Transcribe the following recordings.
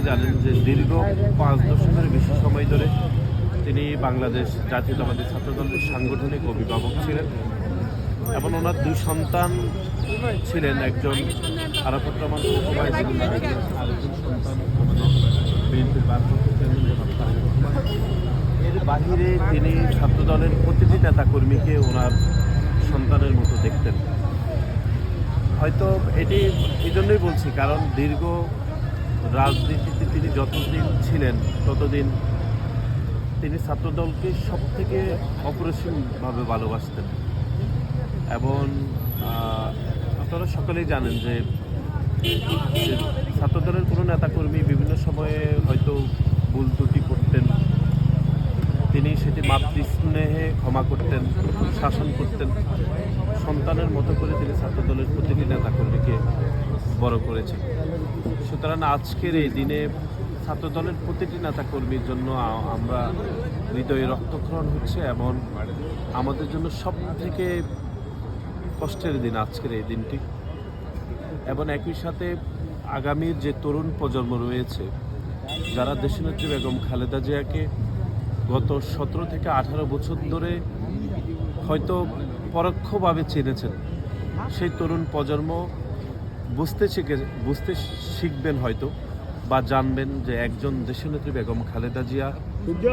জানেন যে দীর্ঘ 5 দশকের বেশি সময় ধরে তিনি বাংলাদেশ জাতীয়তাবাদী ছাত্রদলের সাংগঠনিক অভিভাবক ছিলেন এবং ওনার 2 সন্তান ছিলেন, একজন আরাফাত রহমান আরেকজন সন্তান বিএনপির ভারপ্রাপ্ত চেয়ারম্যান জনাব তারেক রহমান। এর বাহিরে তিনি ছাত্রদলের প্রতিটি নেতাকর্মীকে ওনার সন্তানের মতো দেখতেন। হয়তো এটি এই জন্যই বলছি, কারণ দীর্ঘ রাজনীতিতে তিনি যতদিন ছিলেন ততদিন তিনি ছাত্রদলকে সব থেকে অপরিসীমভাবে ভালোবাসতেন এবং আপনারা সকলেই জানেন যে ছাত্রদলের কোনো নেতাকর্মী বিভিন্ন সময়ে হয়তো ভুল ত্রুটি করতেন, তিনি সেটি মাতৃস্নেহে ক্ষমা করতেন, শাসন করতেন। সন্তানের মতো করে তিনি ছাত্রদলের প্রতিটি নেতাকর্মীকে বড় করেছেন। সুতরাং আজকের এই দিনে ছাত্রদলের প্রতিটি নেতাকর্মীর জন্য আমরা হৃদয়ে রক্তক্ষরণ হচ্ছে এবং আমাদের জন্য সব থেকে কষ্টের দিন আজকের এই দিনটি। এবং একই সাথে আগামীর যে তরুণ প্রজন্ম রয়েছে, যারা দেশনেত্রী বেগম খালেদা জিয়াকে গত 17 থেকে 18 বছর ধরে হয়তো পরোক্ষভাবে চিনেছেন, সেই তরুণ প্রজন্ম বুঝতে শিখবেন হয়তো বা জানবেন যে একজন দেশনেত্রী বেগম খালেদা জিয়া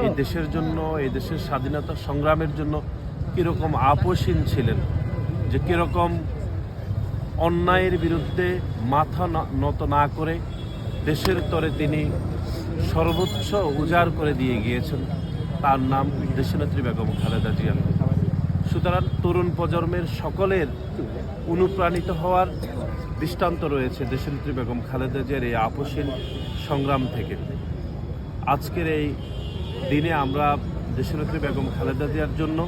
এই দেশের জন্য, এই দেশের স্বাধীনতা সংগ্রামের জন্য কীরকম আপোষহীন ছিলেন, যে কীরকম অন্যায়ের বিরুদ্ধে মাথা নত না করে দেশের তরে তিনি সর্বোচ্চ উজাড় করে দিয়ে গিয়েছেন। তার নাম দেশনেত্রী বেগম খালেদা জিয়া। সুতরাং তরুণ প্রজন্মের সকলের অনুপ্রাণিত হওয়ার দৃষ্টান্ত রয়েছে দেশনেত্রী বেগম খালেদা জিয়ার এই আপোষহীন সংগ্রাম থেকে। আজকের এই দিনে আমরা দেশনেত্রী বেগম খালেদা জিয়ার জন্য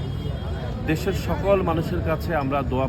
দেশের সকল মানুষের কাছে আমরা দোয়া